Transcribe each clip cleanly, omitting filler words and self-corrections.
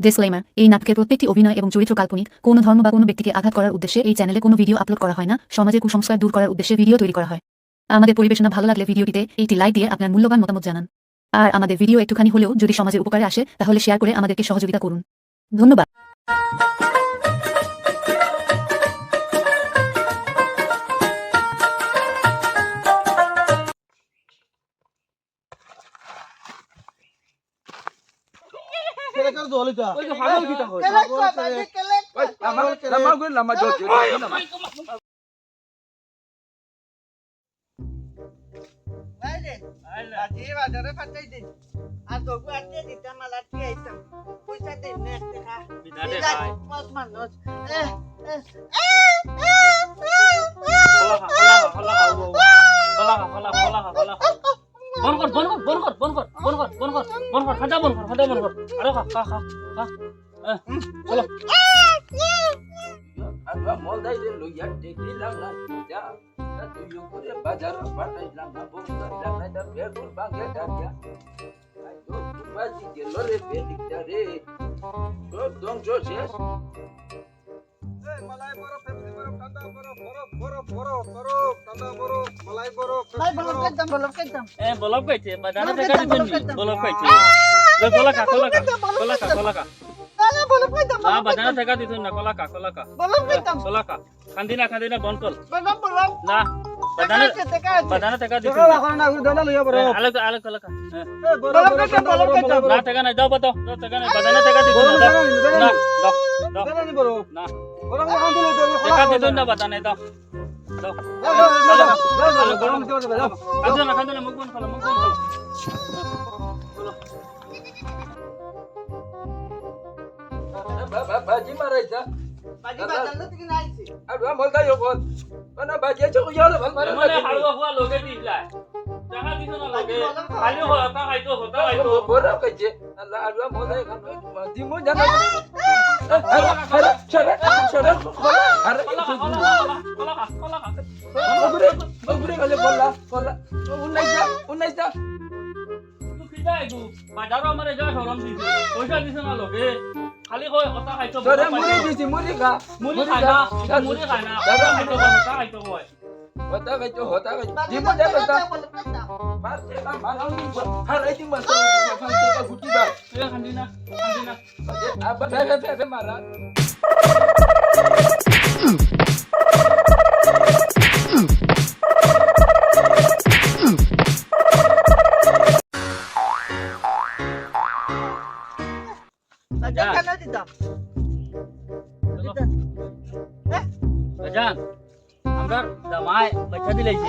Disclaimer, এই নাটকের প্রত্যেকটি অভিনয় এবং চরিত্র কাল্পনিক। কোনো ধর্ম বা কোনো ব্যক্তিকে আঘাত করার উদ্দেশ্যে এই চ্যানেলে কোনো ভিডিও আপলোড করা হয় না। সমাজের কুসংস্কার দূর করার উদ্দেশ্যে ভিডিও তৈরি করা হয়। আমাদের পরিবেশনা ভালো লাগলে ভিডিওটিতে একটি লাইক দিয়ে আপনার মূল্যবান মতামত জানান। আর আমাদের ভিডিও একটুখানি হলেও যদি সমাজের উপকারে আসে তাহলে শেয়ার করে আমাদেরকে সহযোগিতা করুন। ধন্যবাদ। কেলেকার দলিতা ওই যে পাগল কিটা হয় লামা গো লামা জো জো বাইরে বাজি বাজারে ফাটাই দিন আর তো আটকে দিতাম আর আটকে আইতাম পয়সা দিন না দেখা বিদাতে ভাই মত মানুষ খোলা বন কর খাজা বন কর আরে খা চলো আমরা মলদাই রে লইয়া টেকিলাম না যা তুই করে বাজার পাঠাইলাম না বলতাম না দা বেগুর বাগে ডাকিয়া আই তো বাজি গেল রে বেদিকটা রে সব ধ্বংস শেষ মালাই বড় ফেমলি বড় কান্দা বড় কান্দা বড় মালাই বড় কেদাম এ বলক কইছে বাজারে থেকে দিছেন বলক কইছে খোলা খা দাদা বলো কেদাম না বাজারে থেকে দিছেন না খোলা খা বলো কেদাম খোলা খা খান্দিনা বন কর বলো না বাজারে থেকে দিছেন না দলা লইয়া বড় আলে খোলা খা বলো কেদাম না থেকে নাই দাও বাতো থেকে নাই বাজারে থেকে দিছেন না দাও দলা নি বড় না বড় কান দিলো দেখা দিছেন না বাজারে দাও গরম দিতে যাবে খান্দনা মুখ বন খোলা বাজি মারাইছা বাজি বাজার থেকে নাইছি আর মলদা ইয়োকল মানে বাজি চক ইয়ালে ভাল মারা মানে হালুয়া ফুয়া লগে দিলা দেখা দিছ না লগে খালি হতা খাইতো বড় কইছে আল্লাহ আর মলদা খান দিমু জানা আরে আরে ওগুরে গলে বললা উন্নাইছা তুই কিদাই গো বাজারও আমারে যা শরম দিছে পয়সা দিছ না লগে খালি কই হতা খাইতো তোরে মুড়ি দিছি মুড়ি খায় না হতা খাইতো কই হতা খাইতো দিমু জানা মারতে না মারাউনি হারাই দিমু ফালতে কা গুটি দা তুই খান্দিনা আবা ফে মারা বাজার কেন দিতাম বাজান আমরা জামাই বাচ্চা দিলাইছে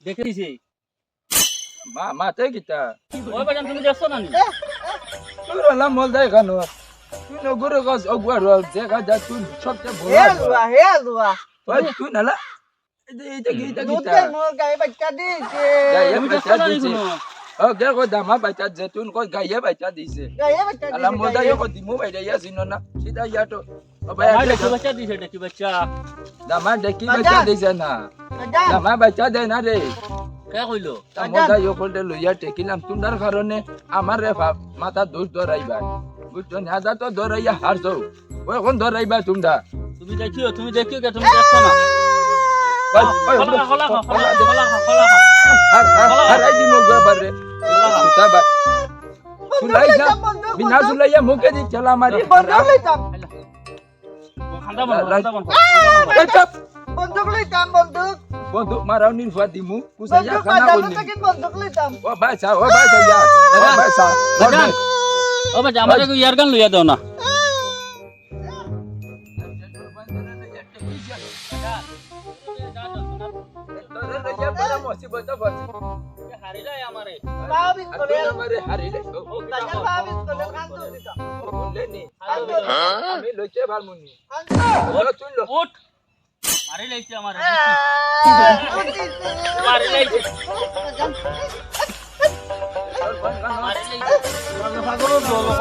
দেখে দিছি মাতে গিতা ওই বাজান তুমি দেখছো না নি তোরা মলদাই খানো তুই নগরে গাছ অগুয়ার দেখা যা তুই সবচেয়ে বড় হে দুয়া ওই তুই নালা এইটা গিতা দুধের মোর গায়ে বাচ্চা দিছে তুমি দেখছো না নি কোনো ও গে কো দামা বাচ্চা জেতুন কো গায়ে বাচ্চা দিছে গায়ে বাচ্চা আলা দিছে মলদাই কো দিমু বাইরে ইয়াসিনো না সিধা ইয়াটো ও ভাই ভাই দেখি বাচ্চা দিছে দেখি বাচ্চা দামা দেখি বাচ্চা দিছে না বাজার দামা বাচ্চা দেয় না রে কে কইলো মলদাই কলতে লইয়া টেকিলাম তুন্দার কারণে আমার রে মাথা দোষ ধরাইবা বুঝছো না দা তো ধরাইয়া হারছো ওই কোন ধরাইবা তোমরা তুমি দেখিও তুমি দেখছো না খোলা হারাই দিমু বাবারে তাবা সুলাইয়া বিনা সুলাইয়া মুখে দি চলা মারি বন্ধুক লইতাম খান্দা বন বন্ধুক লইতাম বন্ধুক বন্ধু মারাও নির্ফা দিমু কুসাইয়া বন্ধুক খানা বাজার বলি থেকে বন্ধুক লইতাম ও ভাইসা ইয়া ভাইসা ও বাজা আমারে কো ইয়ার গান লইয়া দাও না হারিলাই আমারে বাবিস করে আমারে হারিলে বাজার বাবিস করে কান্দু দিতাম বললে নি আমি লইছে ভালমুনি তুই লো উঠ মারি লাইছে আমারে মারি লাইছে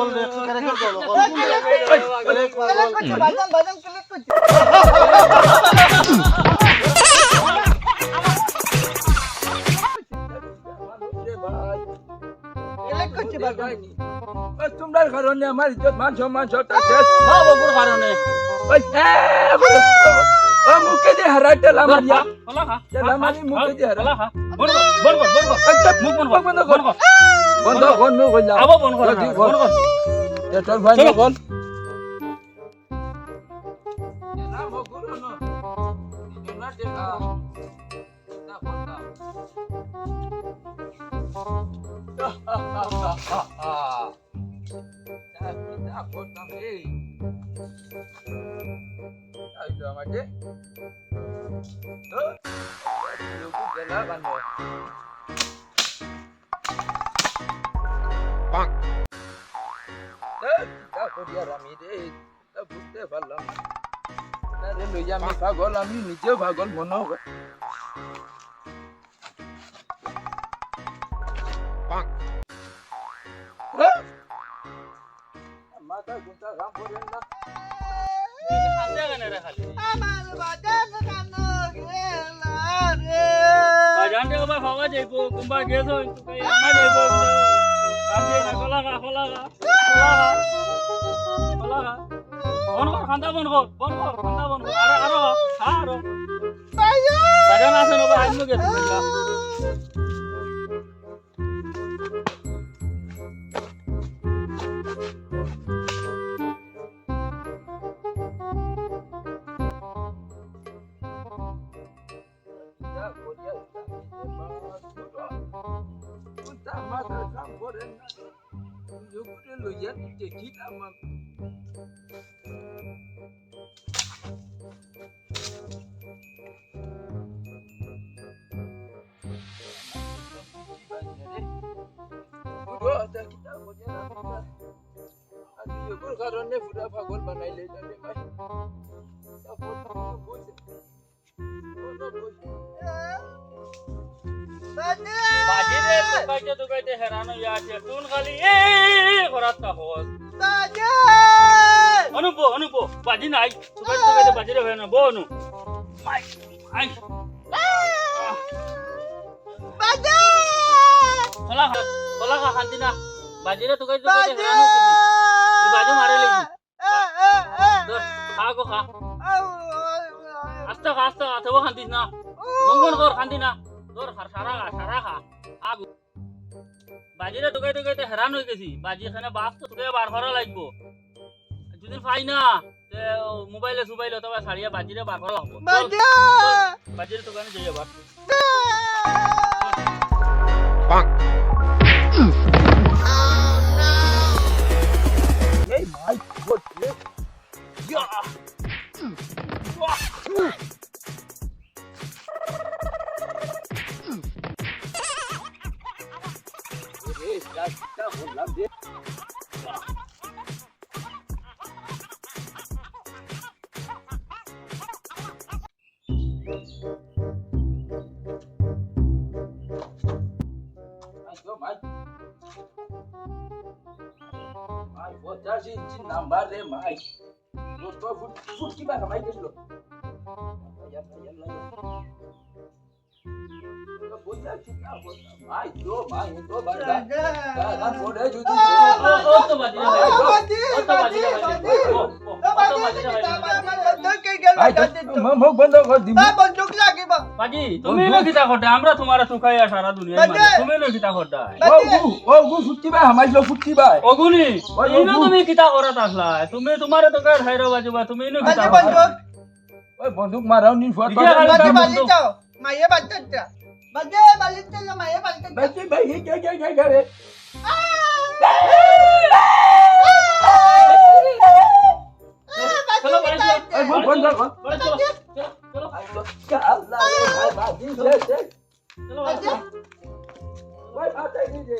বাজার ক্লিক করছি ক্লিক করছি বাজার তোমরা ঘর কারণে আমার ইজ্জত মান সম্মান সবটা শেষ সব ওর কারণে ওই ও মুখে দিয়ে হারাইতে আমার ইয়া কলা খা আমার মুখে দিয়ে হারা কলা খা বন কর মুখ বন কর বন্ধ কর বন্ধ কর নো কইলা আবো বন কর বন কর তোর ভাই নো বল না মগুরু নো না দেখা না কথা না করতাম রে আইলো আমাকে লোকু গেলা বান্ধ পাক তা করিয়া আমি রে তা বুঝতে পারলাম না রে লইয়া আমি পাগল আমি নিজেও পাগল মনে হবে পাক মাথা গুতা কাম করেন না খান্দে কেন রে খালি আমার বাজার কানো গেলা রে বাজান থেকে বা খাওয়া যাইবো কুম্বা গেছো তুই আনা যাইবো কান্দে না কলা খা বন কর খান্দা বন কর খান্দা বন কর আরো আরো বাজান আছে না ভাই আইনো গেছে কারণে পুরা পাগল বানাইলে যাবে ভাই বাজিরে তুকাইতে হেরান হইয়া আছে তুন খালি এ করাত কা হস অনুপ বাজি নাই তুকাইতে বাজিরে হয় না বনু আই আই কলা খা খান্তি না বাজিরে তুকাইতে হেরান হইছি তুই বাজু মারে লইছি দর খা গো খা আস্তা আতব খান্তিস না মঙ্গন কর খান্তি না দর সারা খা আগু বাজিরে তুকাইতে হেরান হয়ে গেছি বাজি এখানে বাস তো তুকে বার করা লাগবো যদি পাই না মোবাইলে তবে সারিয়া বাজিরে বার করা লাগবো বাজিরে দোকানে যাই আবার এই মাই গড ইয়া বললাম যে নাম্বার রে মাই তো ফুট কি বা মাই গেছিল মাই তো বারবার গান পড়ে যদি ও তো বাজিরে মুখ বন্ধ কর দিবি বাজি তুমি না কিতা করতে আমরা তোমারে সুখাইয়া সারা দুনিয়া মানে তুমি না কিতা করতে ও ফুটি বা হামাইলো ফুটি বা ওগুনি ইনো তুমি কিতা করত আসলা তুমি তোমারে তো কার হাইরো বাজবা তুমি ইনো কিতা করত ওই বন্দুক মারাও নি ফটো মাইয়ে বাচ্চা বাজে বালিতে মাইয়ে বালিতে বাচ্চা ভাই কে করে চলো বাড়ি ওই মুখ বন্ধ কর চলো আল্লাহ রে ভাই বাজি চলো ওই বাতাই দিছে